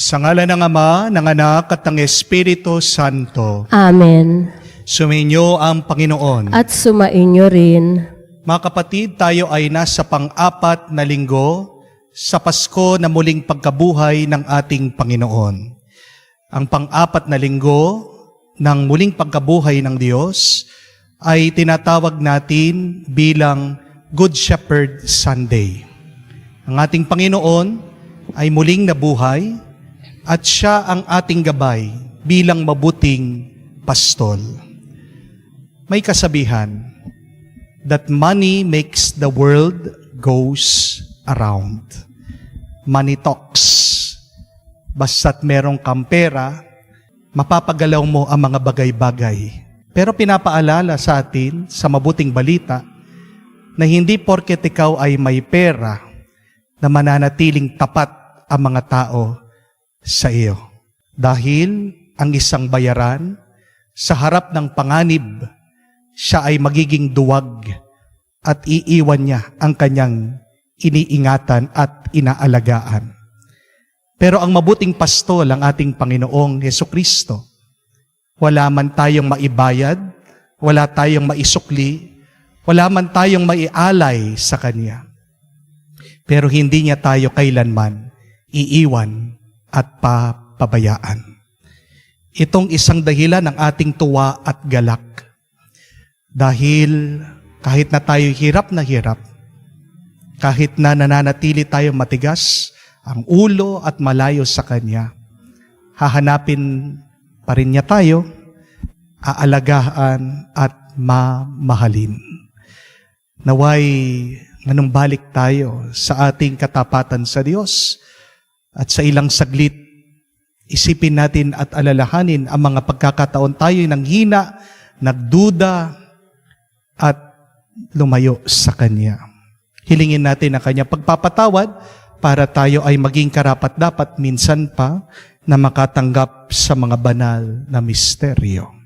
Sa ngalan ng Ama, ng Anak, at ng Espiritu Santo. Amen. Sumainyo ang Panginoon. At sumainyo rin. Mga kapatid, tayo ay nasa pang-apat na linggo sa Pasko na muling pagkabuhay ng ating Panginoon. Ang pang-apat na linggo ng muling pagkabuhay ng Diyos ay tinatawag natin bilang Good Shepherd Sunday. Ang ating Panginoon ay muling nabuhay at siya ang ating gabay bilang mabuting pastol. May kasabihan that money makes the world goes around. Money talks. Basta't merong kang pera, mapapagalaw mo ang mga bagay-bagay. Pero pinapaalala sa atin sa mabuting balita na hindi porket ikaw ay may pera na mananatiling tapat ang mga tao sa iyo. Dahil ang isang bayaran sa harap ng panganib, siya ay magiging duwag at iiwan niya ang kanyang iniingatan at inaalagaan. Pero ang mabuting pastol, ang ating Panginoong Hesukristo, wala man tayong maibayad, wala tayong maisukli, wala man tayong maialay sa Kanya. Pero hindi niya tayo kailanman iiwan at papabayaan. Itong isang dahilan ng ating tuwa at galak. Dahil kahit na tayo hirap na hirap, kahit na nananatili tayo matigas ang ulo at malayo sa Kanya, hahanapin pa rin niya tayo, aalagaan at mamahalin. Naway manumbalik tayo sa ating katapatan sa Diyos at sa ilang saglit, isipin natin at alalahanin ang mga pagkakataon tayo nang hina, nagduda, at lumayo sa Kanya. Hilingin natin ang Kanya pagpapatawad para tayo ay maging karapat-dapat minsan pa na makatanggap sa mga banal na misteryo.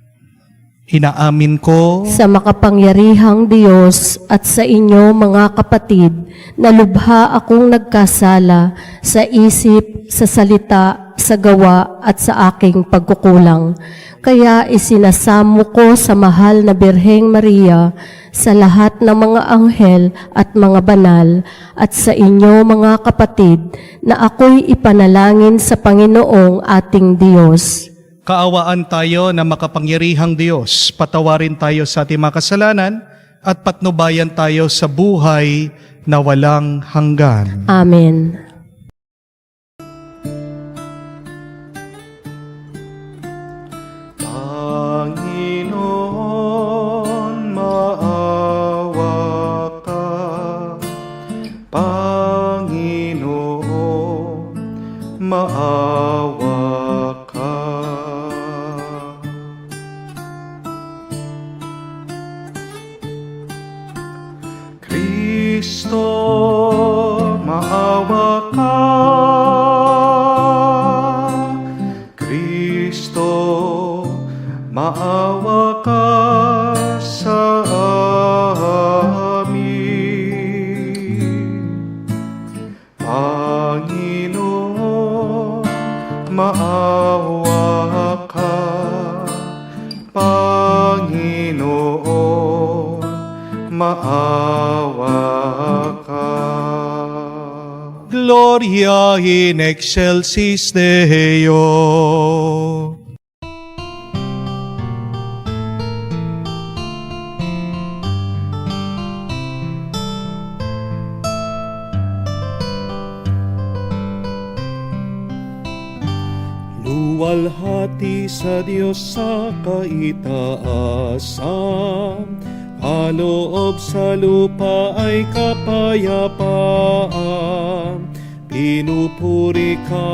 Inaamin ko Sa makapangyarihang Diyos at sa inyo mga kapatid, na lubha akong nagkasala sa isip, sa salita, sa gawa at sa aking pagkukulang. Kaya isinasamo ko sa mahal na Birheng Maria, sa lahat ng mga anghel at mga banal, at sa inyo mga kapatid, na ako'y ipanalangin sa Panginoong ating Diyos. kaawaan tayo na makapangyarihang Diyos, patawarin tayo sa ating mga kasalanan at patnubayan tayo sa buhay na walang hanggan. Amen. Panginoon, maawa ka. Panginoon, maawa ka. Kristo, maawa ka. Kristo, maawa ka sa amin. Panginoon, maawa ka. Panginoon, maawa ka. Gloria in excelsis Deo. Luwalhati sa Diyos sa kaitaasan, kaloob sa lupa ay kapayapaan. Pinupuri ka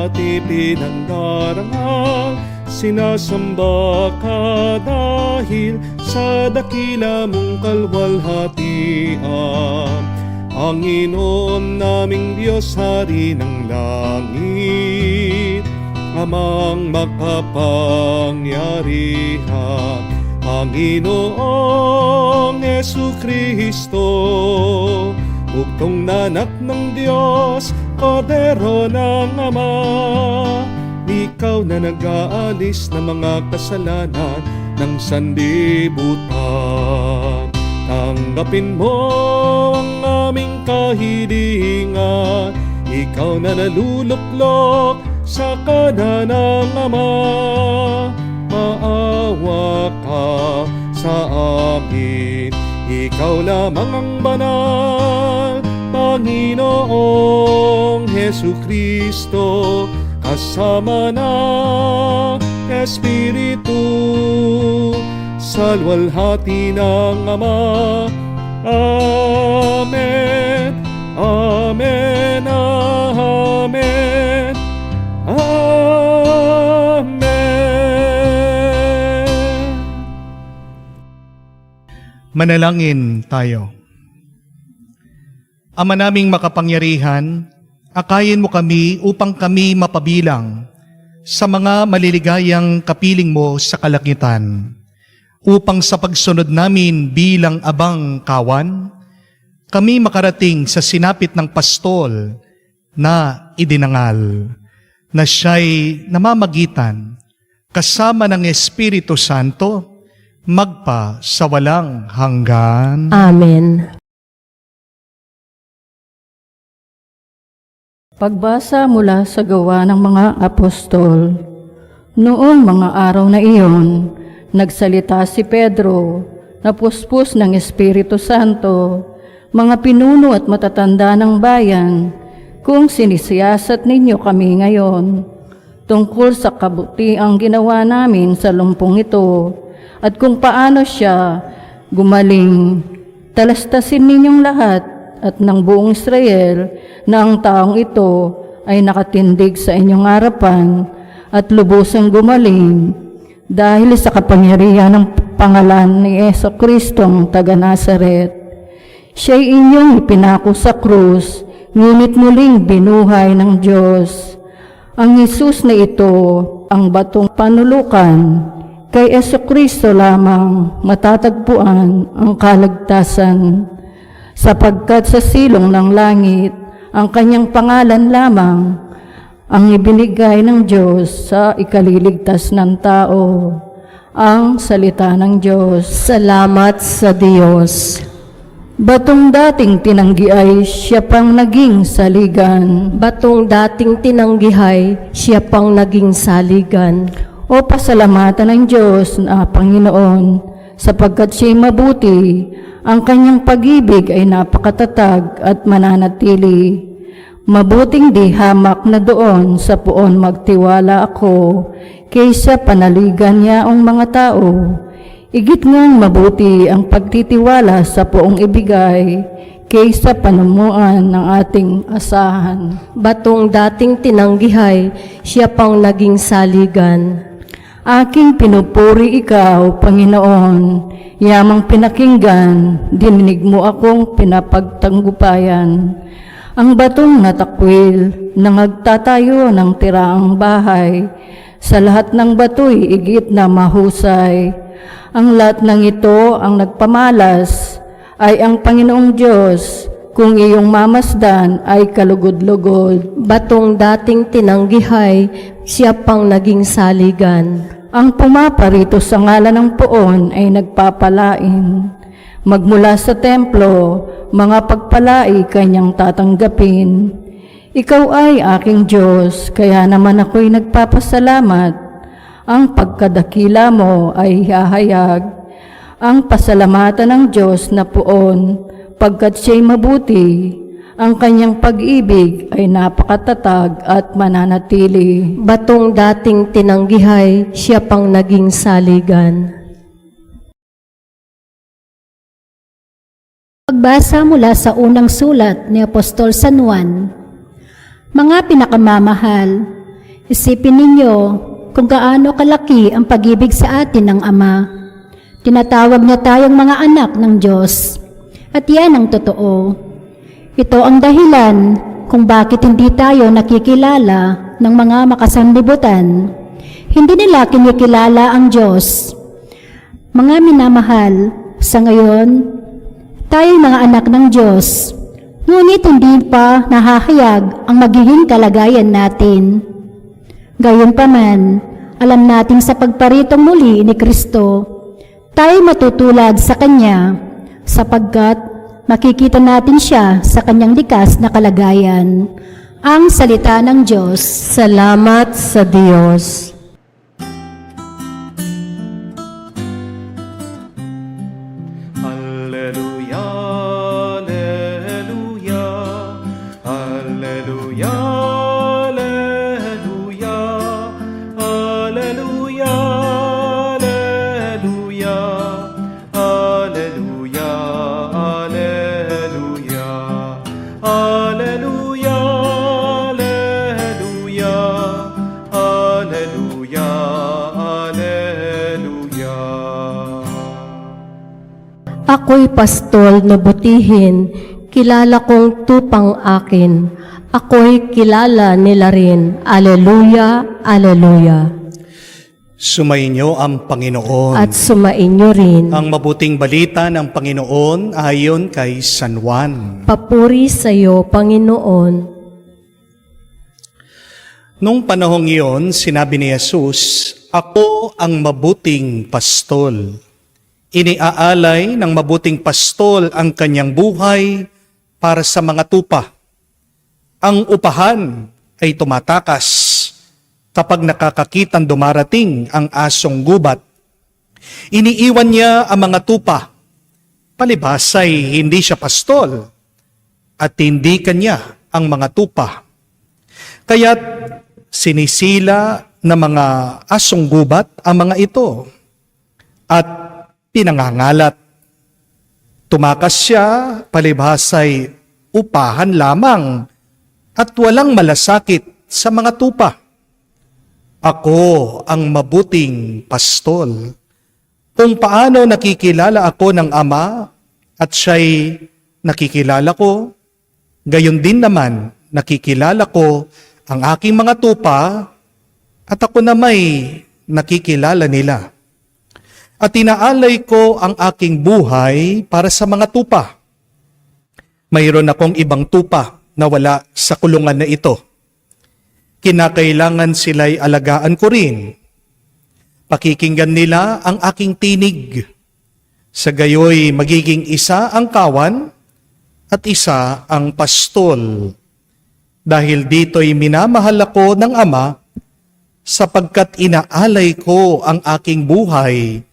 at ipinandarangал, sinasamba ka dahil sa dakila mong kalwalhatian. Panginoon naming Diyos, Hari ng langit, Amang makapangyarihan, Panginoong Jesucristo, Kung nanak ng Diyos, Kordero ng Ama, ikaw na nag-aalis ng mga kasalanan ng sanlibutan. Tanggapin mo ang aming kahilingan, ikaw na naluluklok sa kanan ng Ama. Maawa ka sa amin, ikaw lamang ang banal, Panginoong Jesucristo, kasama ng Espiritu, sa luwalhati ng Ama. Amen, Amen, Amen, Amen. Manalangin tayo. Ama naming makapangyarihan, akayin mo kami upang kami mapabilang sa mga maliligayang kapiling mo sa kalangitan, upang sa pagsunod namin bilang abang kawan, kami makarating sa sinapit ng pastol na idinangal, na siya'y namamagitan kasama ng Espiritu Santo, magpa sa walang hanggan. Amen. Pagbasa mula sa Gawa ng mga Apostol. Noong mga araw na iyon, nagsalita si Pedro, napuspos ng Espiritu Santo, mga pinuno at matatanda ng bayan, kung sinisiyasat ninyo kami ngayon, tungkol sa kabutiang ginawa namin sa lumpong ito, at kung paano siya gumaling, talastasin ninyong lahat at ng buong Israel na ang taong ito ay nakatindig sa inyong harapan at lubusang gumaling dahil sa kapangyarihan ng pangalan ni Jesucristong taga Nazaret. Siya'y inyong ipinako sa krus, ngunit muling binuhay ng Diyos. Ang Jesus na ito, ang batong panulukan, kay Jesucristo lamang matatagpuan ang kaligtasan, sapagkat sa silong ng langit, ang kanyang pangalan lamang ang ibinigay ng Diyos sa ikaliligtas ng tao. Ang salita ng Diyos. Salamat sa Diyos. Batong dating tinanggi ay siya pang naging saligan. Batong dating tinanggihay, siya pang naging saligan. O pasalamatan ng Diyos na Panginoon, sapagkat siya'y mabuti, ang kanyang pag-ibig ay napakatatag at mananatili. Mabuting di hamak na doon sa puon magtiwala ako, kaysa panaligan niya ang mga tao. Igit ngang mabuti ang pagtitiwala sa puong ibigay, kaysa panumuan ng ating asahan. Batong dating tinanggihay, siya pang naging saligan. Aking pinupuri ikaw, Panginoon, yamang pinakinggan, dininig mo akong pinapagtanggupayan. Ang batong natakwil, nangagtatayo ng tiraang bahay, sa lahat ng bato'y igit na mahusay. Ang lahat ng ito ang nagpamalas, ay ang Panginoong Diyos, kung iyong mamasdan ay kalugod-lugod. Batong dating tinanggihay, siya pang naging saligan. Ang pumaparito sa ngalan ng poon ay nagpapalain. Magmula sa templo, mga pagpalai kanyang tatanggapin. Ikaw ay aking Diyos, kaya naman ako'y nagpapasalamat. Ang pagkadakila mo ay hahayag. Ang pasalamatan ng Diyos na poon, pagkat siya'y mabuti, ang kanyang pag-ibig ay napakatatag at mananatili. Batong dating tinanggihay, siya pang naging saligan. Pagbasa mula sa unang sulat ni Apostol San Juan. Mga pinakamamahal, isipin ninyo kung gaano kalaki ang pag-ibig sa atin ng Ama. Tinatawag niya tayong mga anak ng Diyos, at yan ang totoo. Ito ang dahilan kung bakit hindi tayo nakikilala ng mga makasanlibutan. Hindi nila kinikilala ang Diyos. Mga minamahal, sa ngayon, tayo'y mga anak ng Diyos. Ngunit hindi pa nahahayag ang magiging kalagayan natin. Gayunpaman, alam nating sa pagparitong muli ni Kristo, tayo matutulad sa Kanya sapagkat makikita natin siya sa Kanyang likas na kalagayan. Ang salita ng Diyos. Salamat sa Diyos. Alleluia, alleluia, alleluia, alleluia, alleluia, alleluia, alleluia, alleluia, alleluia, alleluia, alleluia. Ako'y pastol na butihin, kilala kong tupang akin. Ako'y kilala nila rin. Aleluya, aleluya. Sumainyo ang Panginoon. At sumainyo rin. Ang mabuting balita ng Panginoon ayon kay San Juan. Papuri sa iyo, Panginoon. Nung panahong iyon, sinabi ni Jesus, "Ako ang mabuting pastol." Iniaalay ng mabuting pastol ang kanyang buhay para sa mga tupa. Ang upahan ay tumatakas kapag nakakakitang dumarating ang asong gubat. Iniiwan niya ang mga tupa. Palibhas ay hindi siya pastol at hindi kanya ang mga tupa. Kaya't sinisila ng mga asong gubat ang mga ito at pinangangalat. Tumakas siya, palibhas ay upahan lamang at walang malasakit sa mga tupa. Ako ang mabuting pastol. Kung paano nakikilala ako ng Ama at siya'y nakikilala ko, gayon din naman nakikilala ko ang aking mga tupa at ako na may nakikilala nila. At inaalay ko ang aking buhay para sa mga tupa. Mayroon akong ibang tupa na wala sa kulungan na ito. Kinakailangan sila'y alagaan ko rin. Pakikinggan nila ang aking tinig. Sa gayoy magiging isa ang kawan at isa ang pastol. Dahil dito'y minamahal ako ng Ama sapagkat inaalay ko ang aking buhay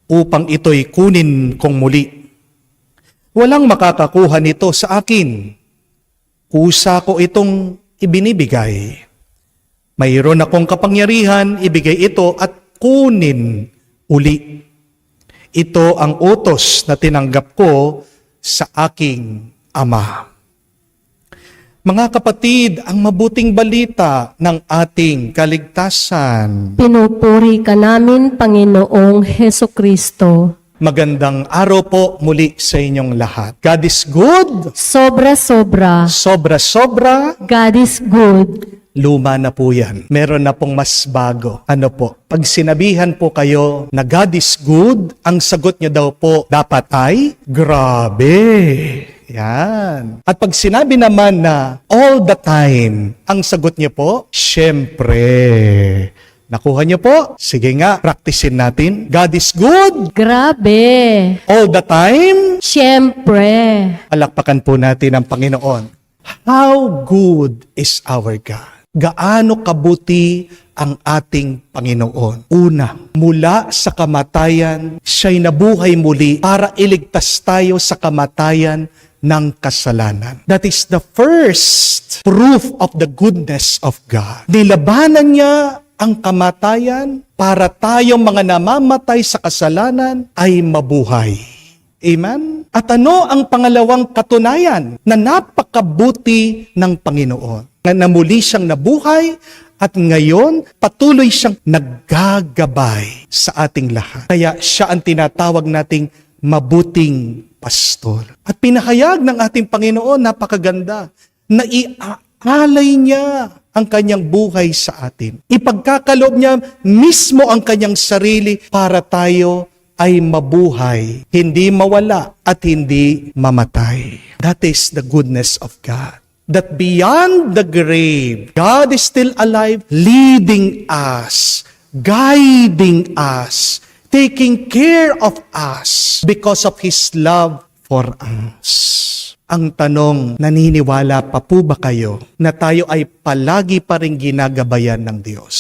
upang ito'y kunin kong muli. Walang makakakuha nito sa akin. Kusa ko itong ibinibigay. Mayroon akong kapangyarihan, ibigay ito at kunin uli. Ito ang utos na tinanggap ko sa aking Ama. Mga kapatid, ang mabuting balita ng ating kaligtasan. Pinupuri ka namin, Panginoong Hesukristo. Magandang araw po muli sa inyong lahat. God is good. Sobra-sobra. Sobra-sobra. God is good. Luma na po yan. Meron na pong mas bago. Ano po? Pag sinabihan po kayo na God is good, ang sagot niyo daw po dapat ay, grabe. Yan. At pag sinabi naman na all the time, ang sagot niyo po, syempre. Nakuha niyo po? Sige nga, practicein natin. God is good. Grabe. All the time. Siyempre. Palakpakan po natin ang Panginoon. How good is our God? Gaano kabuti ang ating Panginoon. Una, mula sa kamatayan, siya'y nabuhay muli para iligtas tayo sa kamatayan ng kasalanan. That is the first proof of the goodness of God. Nilabanan niya ang kamatayan para tayong mga namamatay sa kasalanan ay mabuhay. Amen? At ano ang pangalawang katunayan na napakabuti ng Panginoon? Na muli siyang nabuhay at ngayon patuloy siyang naggagabay sa ating lahat. Kaya siya ang tinatawag nating mabuting pastol. At pinahayag ng ating Panginoon, napakaganda, na iaalay niya ang kanyang buhay sa atin. Ipagkakaloob niya mismo ang kanyang sarili para tayo ay mabuhay, hindi mawala at hindi mamatay. That is the goodness of God. That beyond the grave, God is still alive, leading us, guiding us, taking care of us because of His love for us. Ang tanong, naniniwala pa po ba kayo na tayo ay palagi pa rin ginagabayan ng Diyos?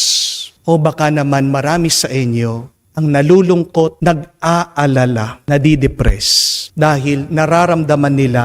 O baka naman marami sa inyo ang nalulungkot, nag-aalala, nadidepress dahil nararamdaman nila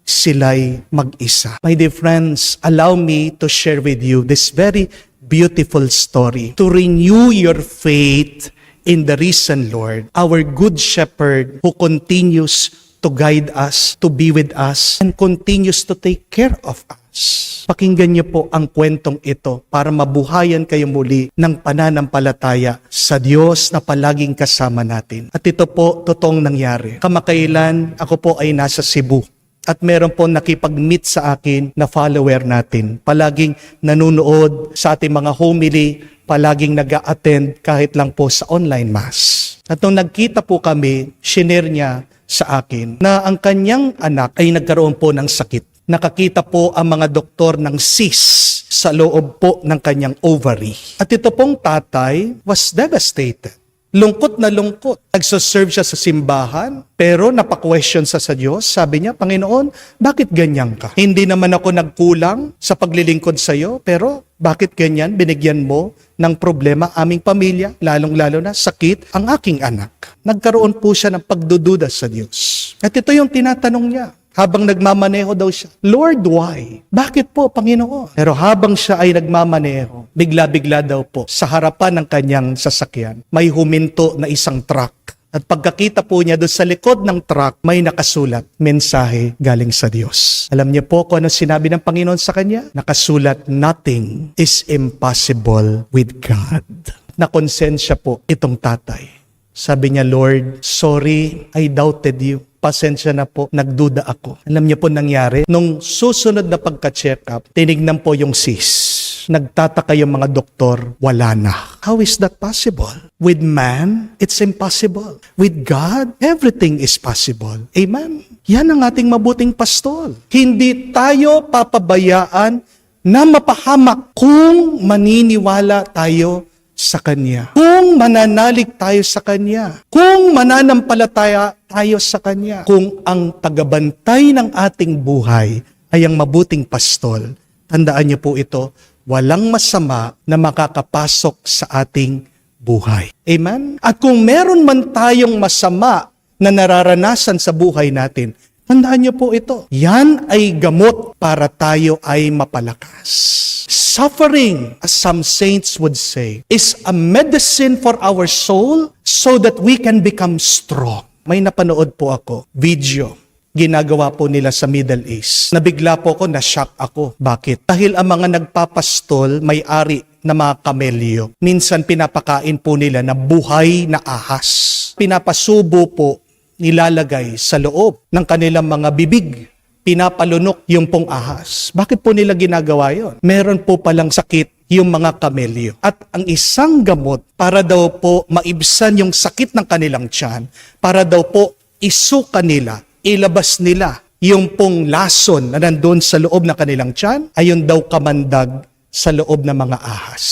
sila'y mag-isa. My dear friends, allow me to share with you this very beautiful story to renew your faith in the risen Lord, our good shepherd who continues to guide us, to be with us, and continues to take care of us. Pakinggan niyo po ang kwentong ito para mabuhayan kayo muli ng pananampalataya sa Diyos na palaging kasama natin. At ito po, totoong nangyari. Kamakailan, ako po ay nasa Cebu. At meron po nakipag-meet sa akin na follower natin. Palaging nanonood sa ating mga homily, palaging nag-a-attend kahit lang po sa online mass. At nung nagkita po kami, shinare niya sa akin na ang kanyang anak ay nagkaroon po ng sakit. Nakakita po ang mga doktor ng cyst sa loob po ng kanyang ovary. At ito pong tatay was devastated. Lungkot na lungkot. Nagsaserve siya sa simbahan, pero napakwestiyon sa Diyos. Sabi niya, Panginoon, bakit ganyan ka? Hindi naman ako nagkulang sa paglilingkod sa iyo, pero bakit ganyan? Binigyan mo ng problema aming pamilya, lalong-lalo na sakit ang aking anak. Nagkaroon po siya ng pagdududa sa Diyos. At ito yung tinatanong niya. Habang nagmamaneho daw siya, Lord, why? Bakit po, Panginoon? Pero habang siya ay nagmamaneho, bigla-bigla daw po, sa harapan ng kanyang sasakyan, may huminto na isang truck. At pagkakita po niya doon sa likod ng truck, may nakasulat, mensahe galing sa Diyos. Alam niyo po kung ano sinabi ng Panginoon sa kanya? Nakasulat, nothing is impossible with God. Nakonsensya po itong tatay. Sabi niya, Lord, sorry, I doubted you. Pasensya na po, nagduda ako. Alam niyo po nangyari, nung susunod na pagka-check up, tinignan po yung cyst. Nagtataka yung mga doktor, wala na. How is that possible? With man, it's impossible. With God, everything is possible. Amen? Yan ang ating mabuting pastol. Hindi tayo papabayaan na mapahamak kung maniniwala tayo sa Kanya. Kung mananalig tayo sa Kanya. Kung mananampalataya tayo sa Kanya. Kung ang tagabantay ng ating buhay ay ang mabuting pastol, tandaan niyo po ito, walang masama na makakapasok sa ating buhay. Amen? At kung meron man tayong masama na nararanasan sa buhay natin, tandaan niyo po ito, yan ay gamot para tayo ay mapalakas. Suffering, as some saints would say, is a medicine for our soul so that we can become strong. May napanood po ako, video, ginagawa po nila sa Middle East. Nabigla po ako, na-shock ako. Bakit? Dahil ang mga nagpapastol, may-ari na mga kamelyo. Minsan pinapakain po nila na buhay na ahas. Pinapasubo po, nilalagay sa loob ng kanilang mga bibig. Pinapalunok yung pong ahas. Bakit po nila ginagawa yon? Meron po palang sakit yung mga kamelyo. At ang isang gamot para daw po maibsan yung sakit ng kanilang tiyan, para daw po isuka nila, ilabas nila yung pong lason na nandun sa loob ng kanilang tiyan, ayun daw kamandag sa loob ng mga ahas.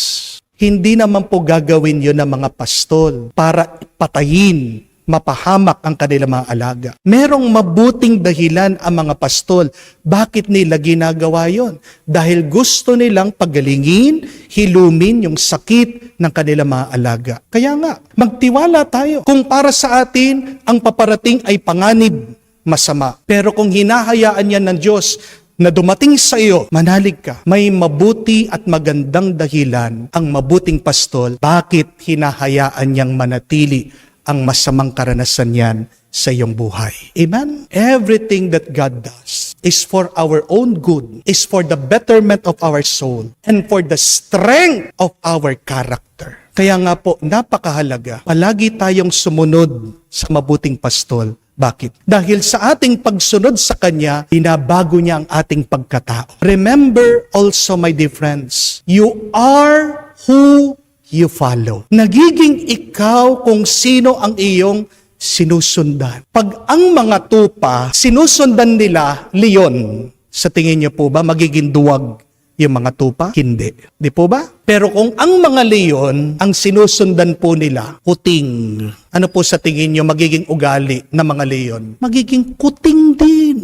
Hindi naman po gagawin yun ng mga pastol para patayin, mapahamak ang kanilang mga alaga. Merong mabuting dahilan ang mga pastol. Bakit nila ginagawa yon? Dahil gusto nilang pagalingin, hilumin yung sakit ng kanilang mga alaga. Kaya nga, magtiwala tayo. Kung para sa atin, ang paparating ay panganib, masama. Pero kung hinahayaan yan ng Diyos na dumating sa iyo, manalig ka. May mabuti at magandang dahilan ang mabuting pastol. Bakit hinahayaan niyang manatili ang masamang karanasan yan sa iyong buhay? Amen? Everything that God does is for our own good, is for the betterment of our soul, and for the strength of our character. Kaya nga po, napakahalaga, palagi tayong sumunod sa mabuting pastol. Bakit? Dahil sa ating pagsunod sa Kanya, binabago niya ang ating pagkatao. Remember also, my dear friends, you are who you follow. Nagiging ikaw kung sino ang iyong sinusundan. Pag ang mga tupa, sinusundan nila leon, sa tingin niyo po ba magiging duwag yung mga tupa? Hindi. Di po ba? Pero kung ang mga leon, ang sinusundan po nila, kuting. Ano po sa tingin niyo magiging ugali ng mga leon? Magiging kuting din.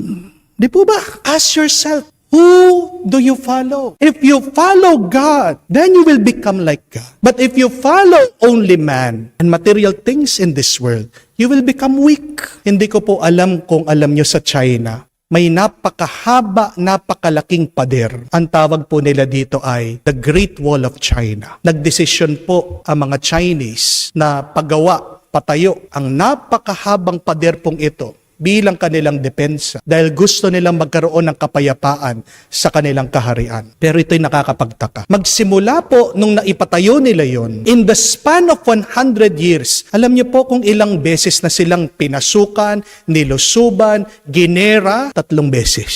Di po ba? Ask yourself, who do you follow? If you follow God, then you will become like God. But if you follow only man and material things in this world, you will become weak. Hindi ko po alam kung alam nyo sa China, may napakahaba, napakalaking pader. Ang tawag po nila dito ay the Great Wall of China. Nagdesisyon po ang mga Chinese na pagawa, patayo ang napakahabang pader pong ito bilang kanilang depensa dahil gusto nilang magkaroon ng kapayapaan sa kanilang kaharian. Pero ito'y nakakapagtaka. Magsimula po nung naipatayo nila yon, in the span of 100 years, alam niyo po kung ilang beses na silang pinasukan, nilusuban, ginera, 3 beses.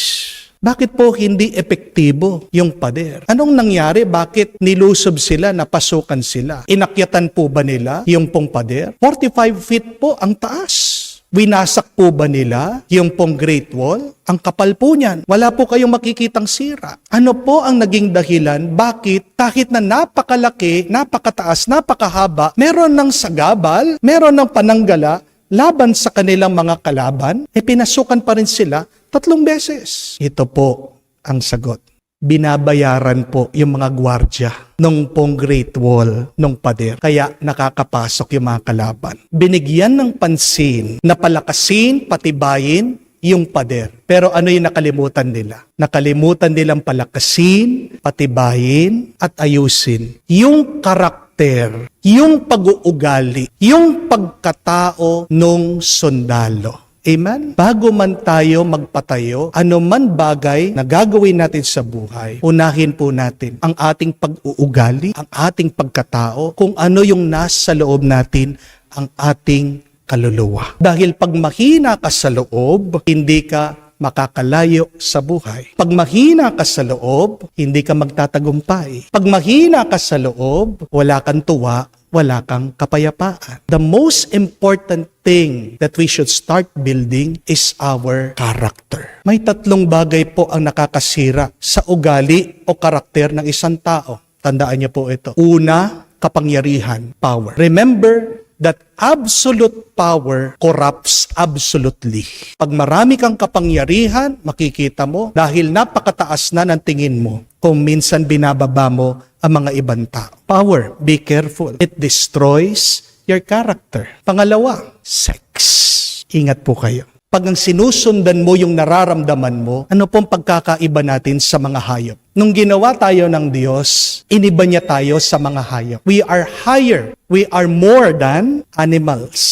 Bakit po hindi epektibo yung pader? Anong nangyari? Bakit nilusob sila, napasukan sila? Inakyatan po ba nila yung pong pader? 45 feet po ang taas. Winasak po ba nila yung pong Great Wall? Ang kapal po niyan. Wala po kayong makikitang sira. Ano po ang naging dahilan? Bakit kahit na napakalaki, napakataas, napakahaba, meron ng sagabal, meron ng pananggala, laban sa kanilang mga kalaban, pinasukan pa rin sila 3 beses. Ito po ang sagot. Binabayaran po yung mga gwardya nung pong Great Wall, nung pader. Kaya nakakapasok yung mga kalaban. Binigyan ng pansin na palakasin, patibayin yung pader. Pero ano yung nakalimutan nila? Nakalimutan nilang palakasin, patibayin, at ayusin yung karakter, yung pag-uugali, yung pagkatao nung sundalo. Amen? Bago man tayo magpatayo, anuman bagay na gagawin natin sa buhay, unahin po natin ang ating pag-uugali, ang ating pagkatao, kung ano yung nasa loob natin, ang ating kaluluwa. Dahil pag mahina ka sa loob, hindi ka makakalayo sa buhay. Pag mahina ka sa loob, hindi ka magtatagumpay. Pag mahina ka sa loob, wala kang tuwa, wala kang kapayapaan. The most important thing that we should start building is our character. May 3 bagay po ang nakakasira sa ugali o karakter ng isang tao. Tandaan niyo po ito. Una, kapangyarihan, power. Remember that absolute power corrupts absolutely. Pag marami kang kapangyarihan, makikita mo, dahil napakataas na ng tingin mo, kung minsan binababa mo ang mga ibang tao. Power, be careful. It destroys your character. Pangalawa, sex. Ingat po kayo. Pag ang sinusundan mo yung nararamdaman mo, ano pong pagkakaiba natin sa mga hayop? Nung ginawa tayo ng Diyos, iniba niya tayo sa mga hayop. We are higher. We are more than animals.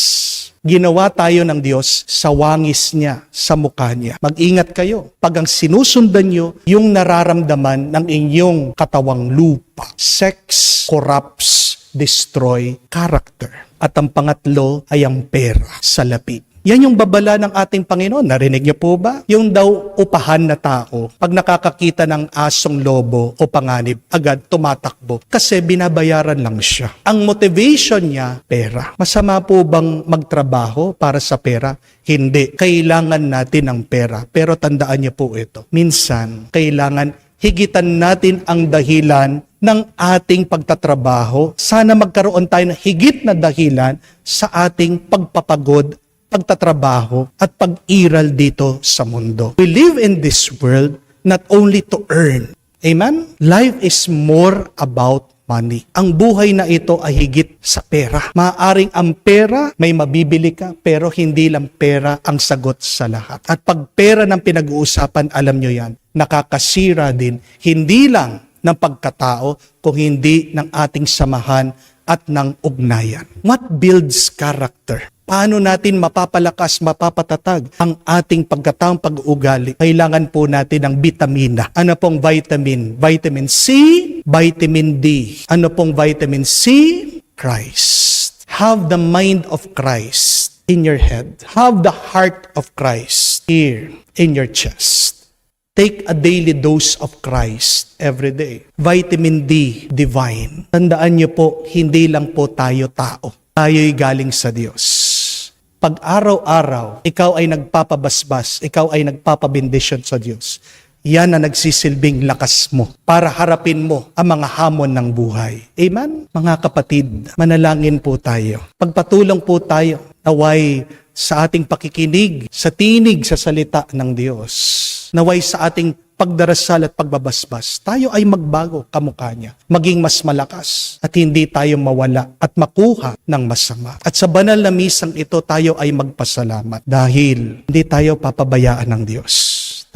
Ginawa tayo ng Diyos sa wangis niya, sa mukha niya. Mag-ingat kayo. Pag ang sinusundan niyo, yung nararamdaman ng inyong katawang lupa. Sex corrupts, destroy character. At ang pangatlo ay ang pera, salapi. Yan yung babala ng ating Panginoon. Narinig niyo po ba? Yung daw upahan na tao, pag nakakakita ng asong lobo o panganib, agad tumatakbo kasi binabayaran lang siya. Ang motivation niya, pera. Masama po bang magtrabaho para sa pera? Hindi. Kailangan natin ng pera. Pero tandaan niyo po ito. Minsan, kailangan higitan natin ang dahilan ng ating pagtatrabaho. Sana magkaroon tayo ng higit na dahilan sa ating pagpapagod, pagtatrabaho at pag-iral dito sa mundo. We live in this world not only to earn. Amen? Life is more about money. Ang buhay na ito ay higit sa pera. Maaaring ang pera, may mabibili ka, pero hindi lang pera ang sagot sa lahat. At pag pera ng pinag-uusapan, alam nyo yan, nakakasira din, hindi lang ng pagkatao, kung hindi ng ating samahan at ng ugnayan. What builds character? Paano natin mapapalakas, mapapatatag ang ating pagkataong pag-uugali? Kailangan po natin ng vitamina. Ano pong vitamin? Vitamin C, vitamin D. Ano pong vitamin C? Christ. Have the mind of Christ in your head. Have the heart of Christ here in your chest. Take a daily dose of Christ every day. Vitamin D, divine. Tandaan niyo po, hindi lang po tayo tao. Tayo'y galing sa Diyos. Pag araw-araw, ikaw ay nagpapabasbas, ikaw ay nagpapabendisyon sa Diyos, yan na nagsisilbing lakas mo para harapin mo ang mga hamon ng buhay. Amen? Mga kapatid, manalangin po tayo. Pagpatulong po tayo, naway sa ating pakikinig, sa tinig sa salita ng Diyos, naway sa ating pagdarasal at pagbabasbas, tayo ay magbago kamukha niya, maging mas malakas at hindi tayo mawala at makuha ng masama. At sa banal na misang ito, tayo ay magpasalamat dahil hindi tayo papabayaan ng Diyos.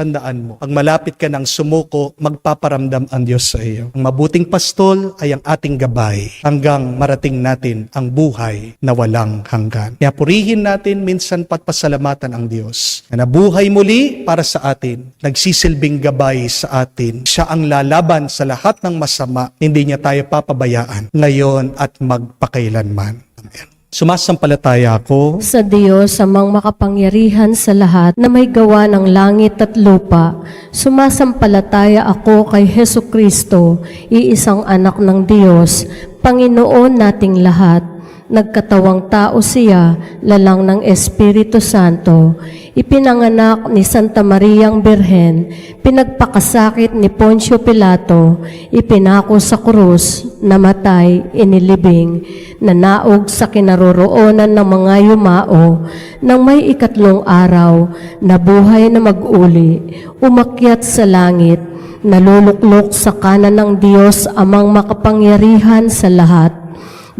Tandaan mo, pag malapit ka ng sumuko, magpaparamdam ang Diyos sa iyo. Ang mabuting pastol ay ang ating gabay hanggang marating natin ang buhay na walang hanggan. Kaya purihin natin, minsan pasalamatan ang Diyos na nabuhay muli para sa atin, nagsisilbing gabay sa atin. Siya ang lalaban sa lahat ng masama, hindi niya tayo papabayaan ngayon at magpakailanman. Amen. Sumasampalataya ako Sa Diyos, amang makapangyarihan sa lahat na may gawa ng langit at lupa. Sumasampalataya ako kay Hesu Kristo, iisang anak ng Diyos, Panginoon nating lahat. Nagkatawang tao siya, lalang ng Espiritu Santo. Ipinanganak ni Santa Mariang Birhen, pinagpakasakit ni Poncio Pilato, ipinako sa krus, namatay, inilibing, nanaog sa kinaroroonan ng mga yumao, nang may ikatlong araw, nabuhay na mag-uli, umakyat sa langit, naluluklok sa kanan ng Diyos amang makapangyarihan sa lahat.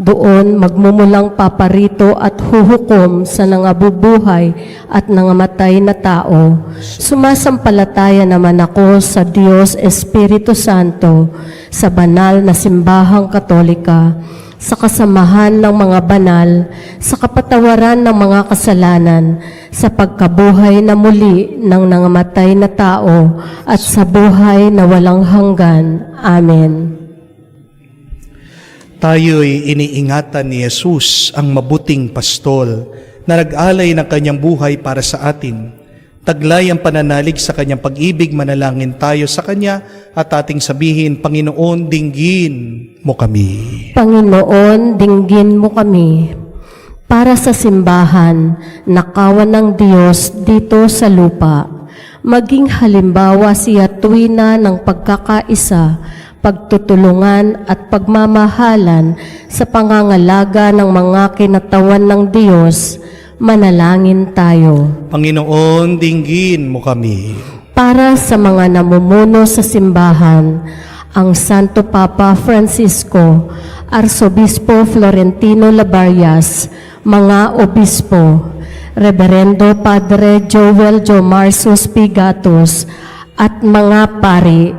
Doon magmumulang paparito at huhukom sa nangabubuhay at nangamatay na tao. Sumasampalataya naman ako sa Diyos Espiritu Santo, sa banal na simbahang Katolika, sa kasamahan ng mga banal, sa kapatawaran ng mga kasalanan, sa pagkabuhay na muli ng nangamatay na tao, at sa buhay na walang hanggan. Amen. Tayo'y iniingatan ni Jesus, ang mabuting pastol, na nag-alay ng kanyang buhay para sa atin. Taglay ang pananalig sa kanyang pag-ibig, manalangin tayo sa kanya at ating sabihin, Panginoon, dinggin mo kami. Panginoon, dinggin mo kami. Para sa simbahan, nakawan ng Diyos dito sa lupa. Maging halimbawa siya tuwina ng pagkakaisa, pagtutulungan at pagmamahalan sa pangangalaga ng mga kinatawan ng Diyos. Manalangin tayo. Panginoon, dinggin mo kami. Para sa mga namumuno sa simbahan, ang Santo Papa Francisco, Arsobispo Florentino Labarias, mga obispo, Reverendo Padre Joel Jomarsus Pigatos, at mga pari,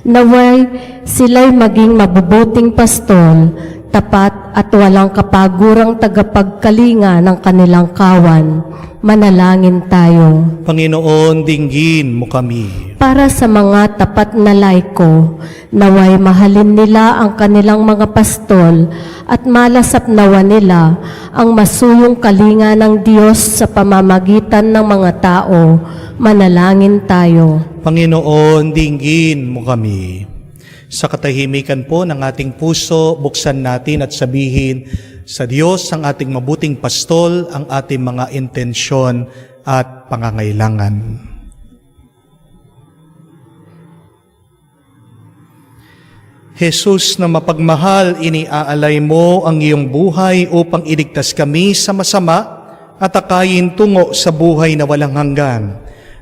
naway sila'y maging mabubuting pastol, tapat at walang kapagurang tagapagkalinga ng kanilang kawan. Manalangin tayo. Panginoon, dinggin mo kami. Para sa mga tapat na laiko, naway mahalin nila ang kanilang mga pastol at malasap nawa nila ang masuyong kalinga ng Diyos sa pamamagitan ng mga tao. Manalangin tayo. Panginoon, dinggin mo kami. Sa katahimikan po ng ating puso, buksan natin at sabihin sa Diyos ang ating mabuting pastol, ang ating mga intensyon at pangangailangan. Jesus na mapagmahal, iniaalay mo ang iyong buhay upang iligtas kami sa masama at akayin tungo sa buhay na walang hanggan.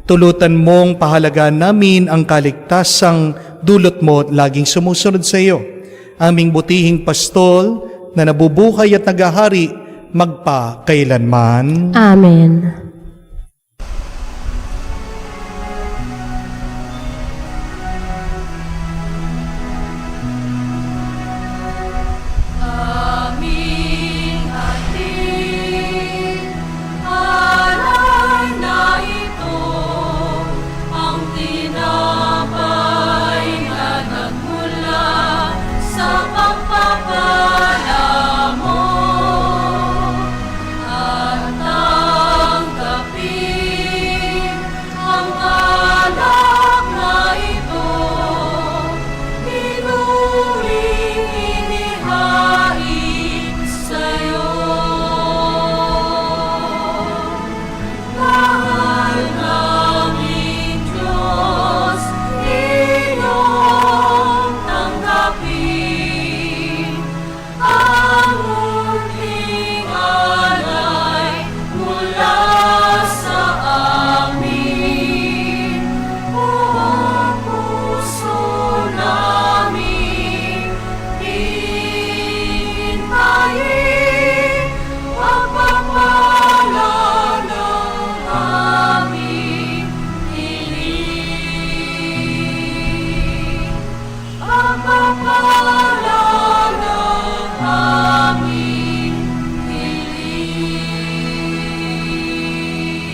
Tulutan mong pahalagaan namin ang kaligtasang dulot mo at laging sumusunod sa iyo. Aming butihing pastol na nabubuhay at nagahari magpakailanman. Amen.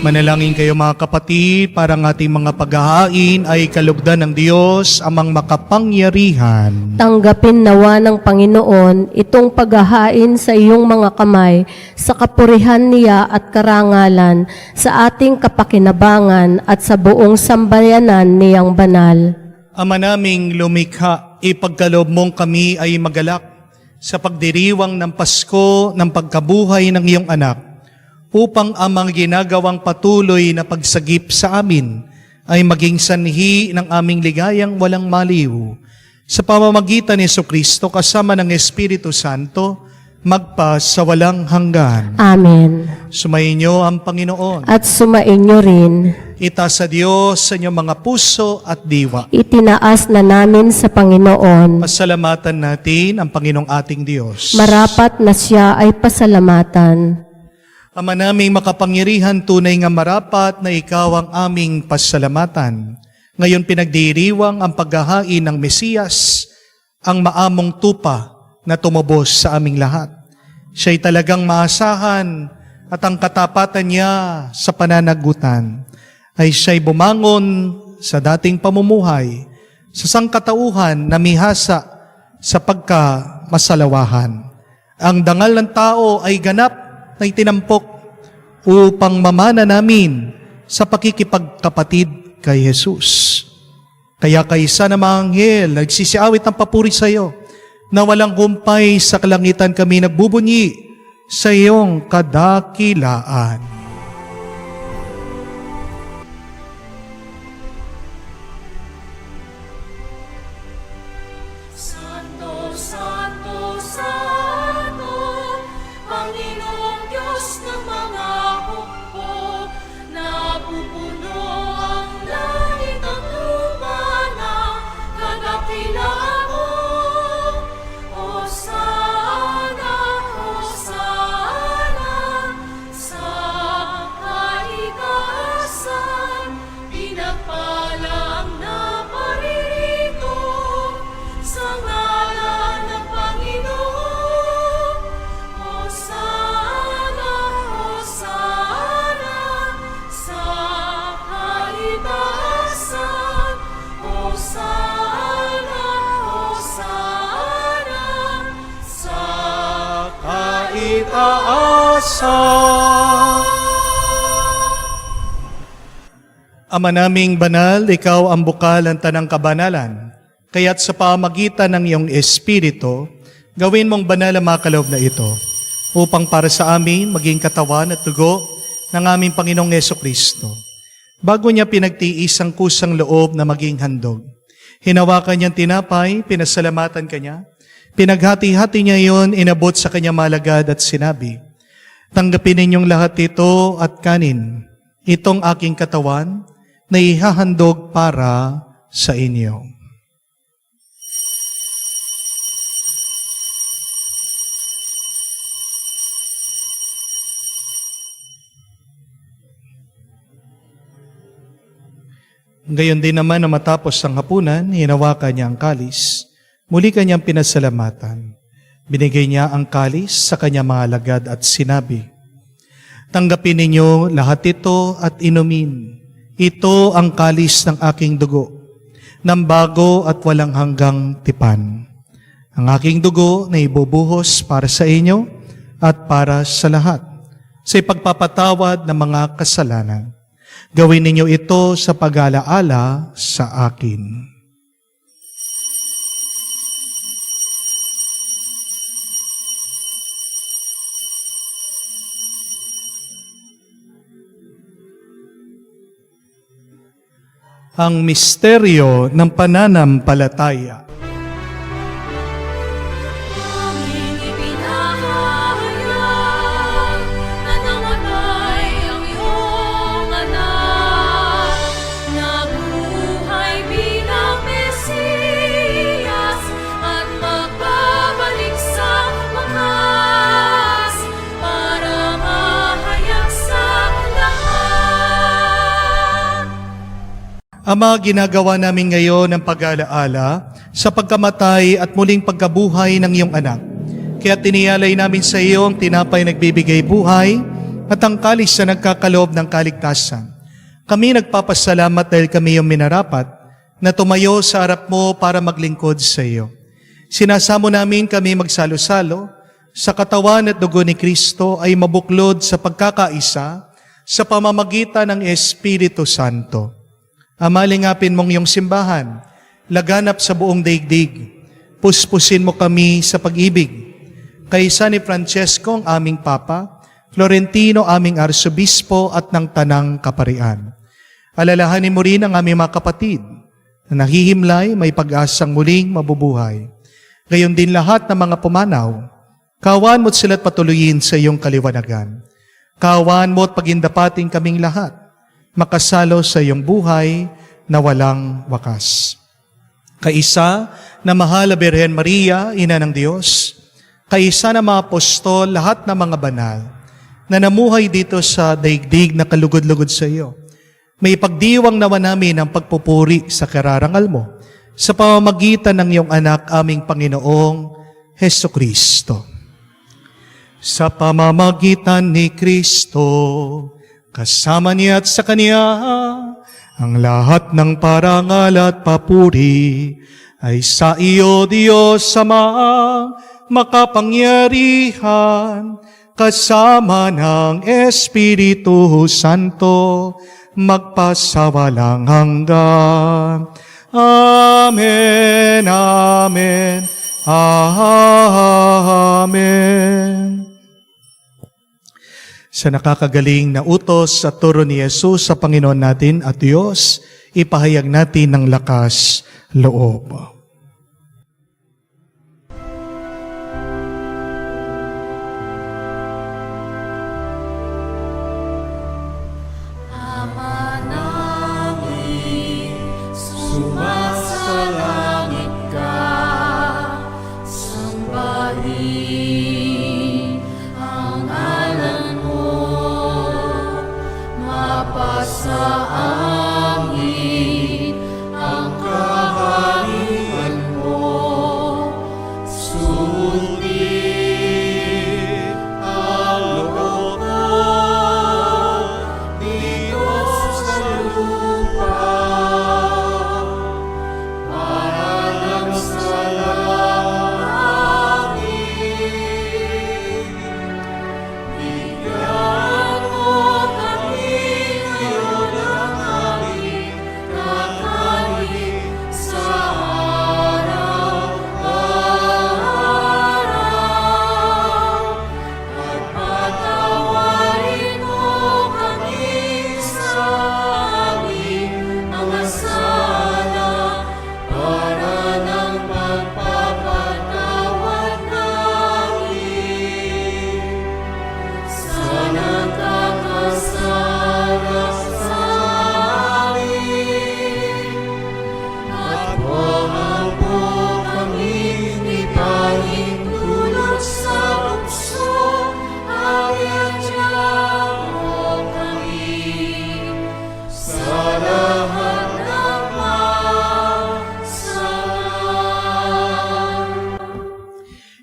Manalangin kayo mga kapatid, para ang ating mga paghahain ay kalugdan ng Diyos, amang makapangyarihan. Tanggapin nawa ng Panginoon itong paghahain sa iyong mga kamay sa kapurihan niya at karangalan, sa ating kapakinabangan at sa buong sambayanan niyang banal. Ama naming lumikha, ipagkaloob mong kami ay magalak sa pagdiriwang ng Pasko ng pagkabuhay ng iyong anak, upang amang ginagawang patuloy na pagsagip sa amin ay maging sanhi ng aming ligayang walang maliw. Sa pamamagitan ni Jesucristo kasama ng Espiritu Santo, magpa sa walang hanggan. Amen. Sumainyo ang Panginoon. At sumainyo rin. Itaas sa Diyos sa inyong mga puso at diwa. Itinaas na namin sa Panginoon. Pasalamatan natin ang Panginoong ating Diyos. Marapat na siya ay pasalamatan. Ama naming makapangyarihan, tunay nga marapat na ikaw ang aming pasalamatan. Ngayon pinagdiriwang ang paghahain ng Mesiyas, ang maamong tupa na tumubos sa aming lahat. Siya'y talagang maasahan at ang katapatan niya sa pananagutan ay siya'y bumangon sa dating pamumuhay, sa sangkatauhan na mihasa sa pagkamasalawahan. Ang dangal ng tao ay ganap na itinampok upang mamana namin sa pakikipagkapatid kay Jesus. Kaya kaysa na mga anghel, nagsisiawit ng papuri sa iyo, na walang humpay sa kalangitan kami nagbubunyi sa iyong kadakilaan. Santo, Santo, Santo, Panginoong Diyos ng mga hukbo, napupuno ang langit at lupa ng kadakilaan mo. Hosana, Hosana, sa kaitaasan, pinagpala ang naparirito sa ngalan ng Panginoon. Hosana, Hosana, sa kaitaasan. Hosana, Hosana, sa Kaitaasan. Ama naming banal, ikaw ang bukal ng tanang kabanalan. Kaya't sa pamagitan ng iyong Espiritu, gawin mong banal ang mga kaloob na ito, upang para sa amin maging katawan at dugo ng aming Panginoong Jesucristo. Bago niya pinagtiis ang kusang loob na maging handog, hinawakan niyang tinapay, pinasalamatan kanya, pinaghati-hati niya iyon, inabot sa kanya malagad at sinabi, tanggapin ninyong lahat ito at kanin, itong aking katawan na ihahandog para sa inyo. Gayon din naman na matapos ang hapunan, hinawakan niya ang kalis. Muli kanyang pinasalamatan. Binigay niya ang kalis sa kanyang mga alagad at sinabi, tanggapin ninyo lahat ito at inumin. Ito ang kalis ng aking dugo, ng bago at walang hanggang tipan. Ang aking dugo na ibubuhos para sa inyo at para sa lahat, sa ipagpapatawad ng mga kasalanan. Gawin ninyo ito sa pag-alaala sa akin. Ang misteryo ng pananampalataya. aming ipinahayag na namatay ang iyong anak, nabuhay bilang Mesiyas at magbabalik sa wakas para mahayag sa lahat. Ama, ginagawa namin ngayon ang pag-alaala sa pagkamatay at muling pagkabuhay ng iyong anak. Kaya tiniyalay namin sa iyo ang tinapay nagbibigay buhay at ang kalis na nagkakaloob ng kaligtasan. Kami nagpapasalamat dahil kami yung minarapat na tumayo sa harap mo para maglingkod sa iyo. Sinasamo namin kami magsalo-salo sa katawan at dugo ni Kristo ay mabuklod sa pagkakaisa sa pamamagitan ng Espiritu Santo. Amalingapin mong iyong simbahan, laganap sa buong daigdig. Puspusin mo kami sa pag-ibig. Kaysa ni Francesco, ang aming Papa, Florentino, aming Arsobispo at ng Tanang Kaparian. Alalahanin mo rin ang aming mga kapatid na nahihimlay, may pag-asang muling mabubuhay. Gayon din lahat ng mga pumanaw, kawan mo't sila't patuloyin sa iyong kaliwanagan. Kawan mo't pagindapating kaming lahat, makasalo sa iyong buhay na walang wakas. Kaisa na mahal na Birhen Maria, Ina ng Diyos, kaisa na mga apostol, lahat ng mga banal, na namuhay dito sa daigdig na kalugod-lugod sa iyo. May pagdiwang nawa namin ang pagpupuri sa kararangal mo sa pamamagitan ng iyong anak, aming Panginoong Heso Kristo. Sa pamamagitan ni Kristo, kasama niya at sa Kanya, ang lahat ng parangal at papuri ay sa iyo, Diyos Ama, makapangyarihan, kasama ng Espiritu Santo, magpasawalang hanggan. Amen, amen, amen. Sa nakakagaling na utos at turo ni Jesus sa Panginoon natin at Diyos, ipahayag natin ng lakas loob. Ama namin, sumasalangit ka, sambahin ang ngalan mo, mapasa amin ang kaharian mo, sundin ang loob mo dito sa lupa, para lang sa langit. Bigyan mo kami ngayon ng aming kakanin sa araw-araw, at patawarin mo kami sa aming mga sala, para ng pagpapatawad namin sa nagkakasala sa amin. At huwag mo kaming ipahintulot sa bukso, at iadyan mo kami sa lahat ng masama.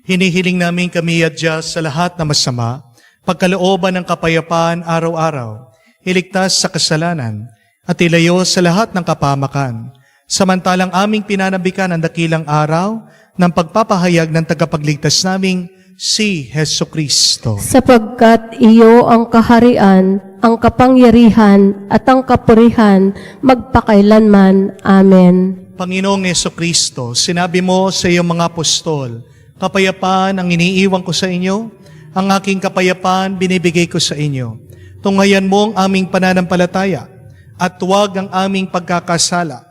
Hinihiling namin kami adya sa lahat na masama, pagkalooban ng kapayapaan araw-araw, iligtas sa kasalanan, at ilayo sa lahat ng kapamakan. Samantalang aming pinanabikan ang dakilang araw ng pagpapahayag ng tagapagligtas naming si Heso Kristo. Sapagkat iyo ang kaharian, ang kapangyarihan, at ang kapurihan, magpakailanman. Amen. Panginoong Heso Kristo, sinabi mo sa iyong mga apostol, kapayapaan ang iniiwan ko sa inyo, ang aking kapayapaan binibigay ko sa inyo. Tunghayan mo ang aming pananampalataya at huwag ang aming pagkakasala.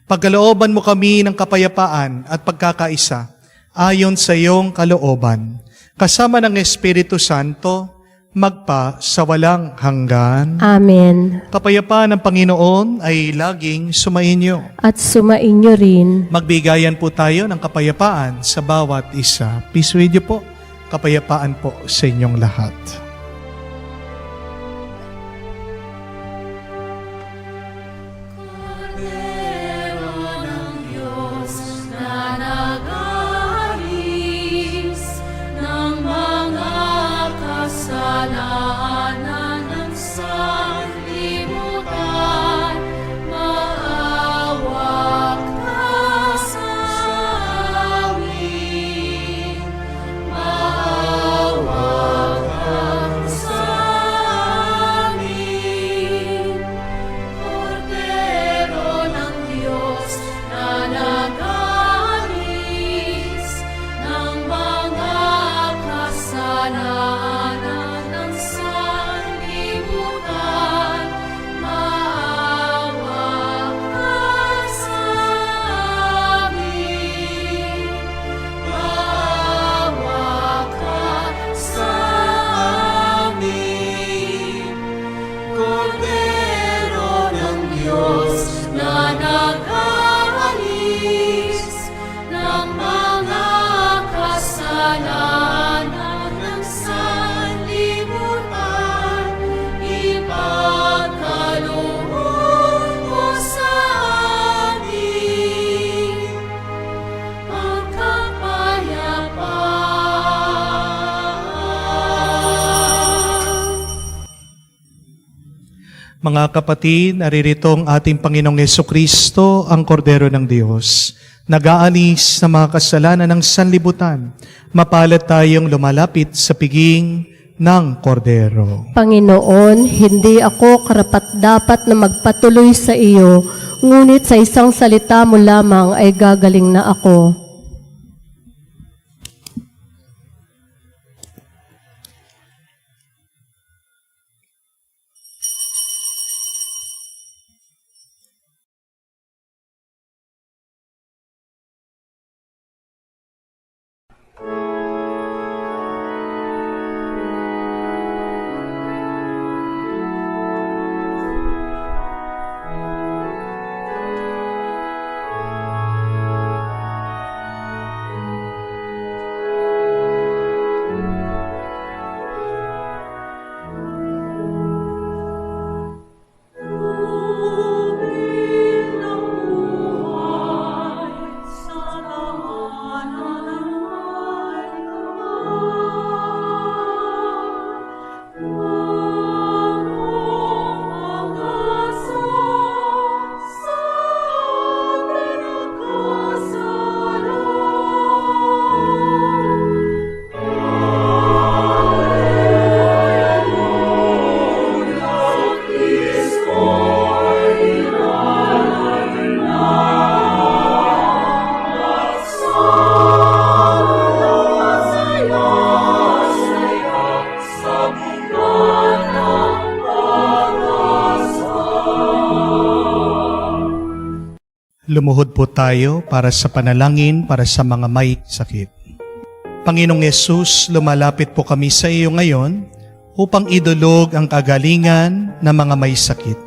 Pagkalooban mo kami ng kapayapaan at pagkakaisa ayon sa iyong kalooban. Kasama ng Espiritu Santo, magpa sa walang hanggan. Amen. Kapayapaan ng Panginoon ay laging sumainyo. At sumainyo rin. Magbigayan po tayo ng kapayapaan sa bawat isa. Peace with you po. Kapayapaan po sa inyong lahat. Kordero ng Diyos na nag-aalis ng mga kasalanan, Mga kapatid, naririto ang ating Panginoong Jesucristo, ang Kordero ng Diyos, nag-aalis ng mga kasalanan ng sanlibutan. Mapalad tayong lumalapit sa piging ng Kordero. Panginoon, hindi ako karapat-dapat na magpatuloy sa iyo, ngunit sa isang salita mo lamang ay gagaling na ako. Lumuhod po tayo para sa panalangin para sa mga may sakit. Panginoong Yesus, lumalapit po kami sa iyo ngayon upang idulog ang kagalingan ng mga may sakit.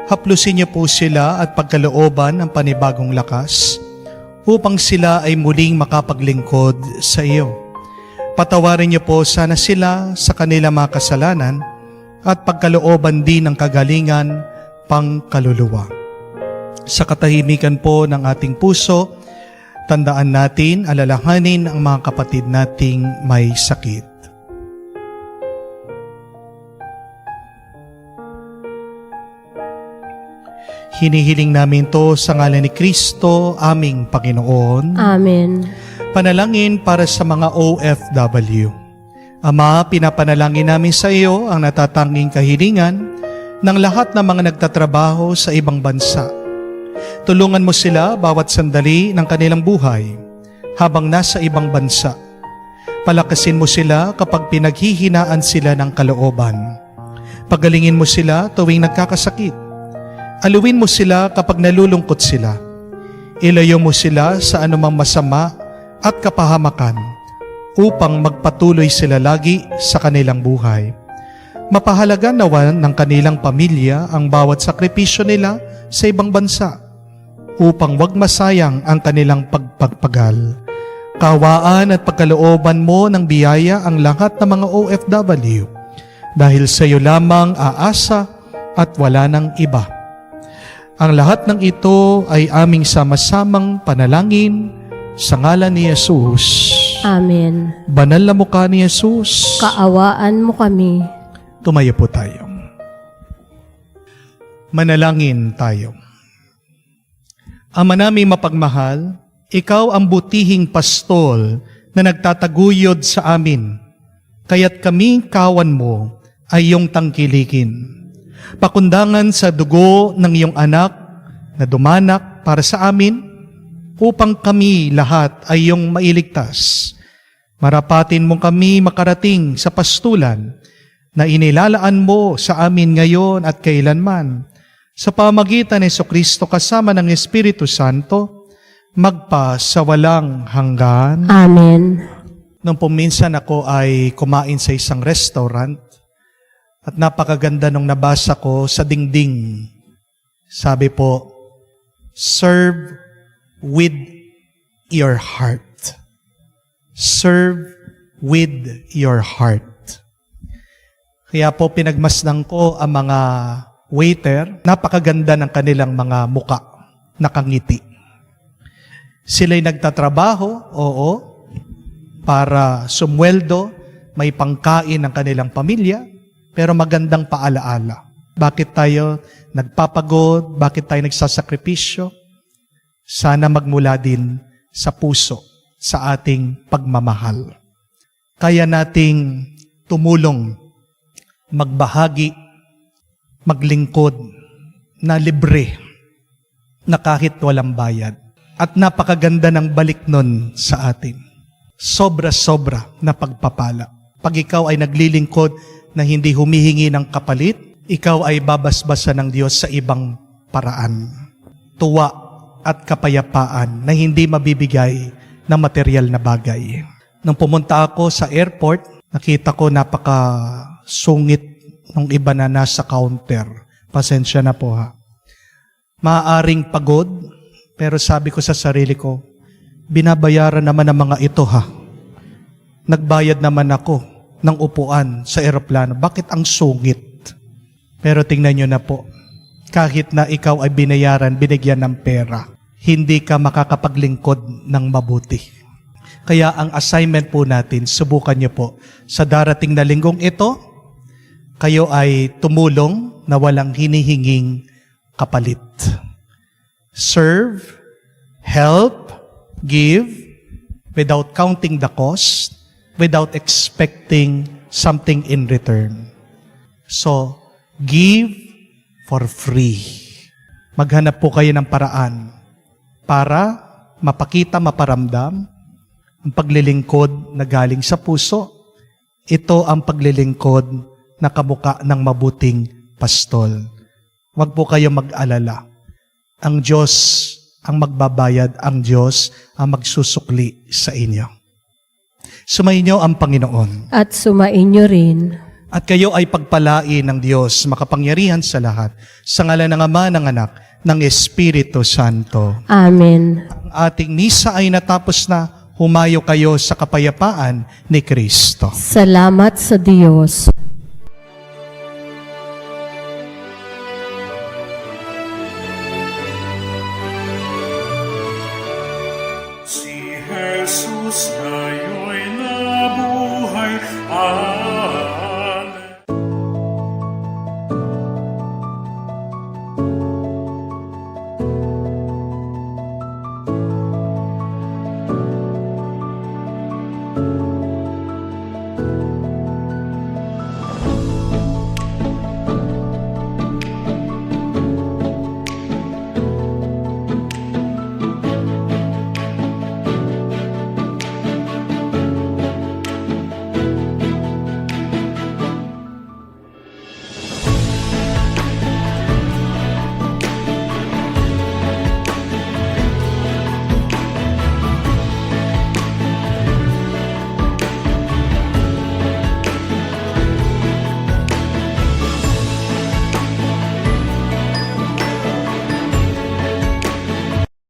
Haplusin niyo po sila at pagkalooban ng panibagong lakas upang sila ay muling makapaglingkod sa iyo. Patawarin niyo po sana sila sa kanilang mga kasalanan at pagkalooban din ng kagalingan pang kaluluwa. Sa katahimikan po ng ating puso, tandaan natin, alalahanin ang mga kapatid nating may sakit. Hinihiling namin to sa ngalan ni Kristo, aming Panginoon. Amen. Panalangin para sa mga OFW. Ama, pinapanalangin namin sa iyo ang natatanging kahilingan ng lahat ng mga nagtatrabaho sa ibang bansa. Tulungan mo sila bawat sandali ng kanilang buhay habang nasa ibang bansa. Palakasin mo sila kapag pinaghihinaan sila ng kalooban. Pagalingin mo sila tuwing nagkakasakit. Aluin mo sila kapag nalulungkot sila. Ilayo mo sila sa anumang masama at kapahamakan upang magpatuloy sila lagi sa kanilang buhay. Mapahalaga nawan ng kanilang pamilya ang bawat sakripisyo nila sa ibang bansa upang wag masayang ang kanilang pagpagpagal. Kawaan at pagkalooban mo ng biyaya ang lahat ng mga OFW dahil sa iyo lamang aasa at wala ng iba. Ang lahat ng ito ay aming sama-samang panalangin sa ngalan ni Jesus. Amen. Banal na mukha ni Jesus. Kaawaan mo kami. Tumayo po tayo. Manalangin tayo. Ama naming mapagmahal, ikaw ang butihing pastol na nagtataguyod sa amin, kaya't kaming kawan mo ay iyong tangkilikin. Pakundangan sa dugo ng iyong anak na dumanak para sa amin, upang kami lahat ay iyong mailigtas. Marapatin mo kami makarating sa pastulan na inilalaan mo sa amin ngayon at kailanman, sa pamagitan ni Jesucristo kasama ng Espiritu Santo, magpa sa walang hanggan. Amen. Nung puminsan ako ay kumain sa isang restaurant at napakaganda nung nabasa ko sa dingding. Sabi po, serve with your heart. Serve with your heart. Kaya po pinagmasdan ko ang mga waiter, napakaganda ng kanilang mga muka, nakangiti. Sila'y nagtatrabaho, oo, para sumweldo, may pangkain ng kanilang pamilya, pero magandang paalaala. Bakit tayo nagpapagod? Bakit tayo nagsasakripisyo? Sana magmula din sa puso, sa ating pagmamahal. Kaya nating tumulong, magbahagi, maglingkod, na libre, na kahit walang bayad. At napakaganda ng balik nun sa atin. Sobra-sobra na pagpapala. Pag ikaw ay naglilingkod na hindi humihingi ng kapalit, ikaw ay babasbasan ng Diyos sa ibang paraan. Tuwa at kapayapaan na hindi mabibigay na material na bagay. Nung pumunta ako sa airport, nakita ko napaka-sungit ng iba na nasa counter. Pasensya na po ha. Maaaring pagod, pero sabi ko sa sarili ko, binabayaran naman ng mga ito ha. Nagbayad naman ako ng upuan sa eroplano. Bakit ang sungit? Pero tingnan nyo na po, kahit na ikaw ay binayaran, binigyan ng pera, hindi ka makakapaglingkod ng mabuti. Kaya ang assignment po natin, subukan nyo po, sa darating na linggong ito, kayo ay tumulong na walang hinihinging kapalit. Serve, help, give, without counting the cost, without expecting something in return. So, give for free. Maghanap po kayo ng paraan para mapakita, maparamdam ang paglilingkod na galing sa puso. Ito ang paglilingkod na kamuka ng mabuting pastol. Huwag po kayo mag-alala. Ang Diyos ang magbabayad, ang Diyos ang magsusukli sa inyo. Sumainyo ang Panginoon. At sumainyo rin. At kayo ay pagpalain ng Diyos, makapangyarihan sa lahat, sa ngalan ng Ama, ng Anak, ng Espiritu Santo. Amen. Ang ating misa ay natapos na. Humayo kayo sa kapayapaan ni Kristo. Salamat sa Diyos. Si Jesus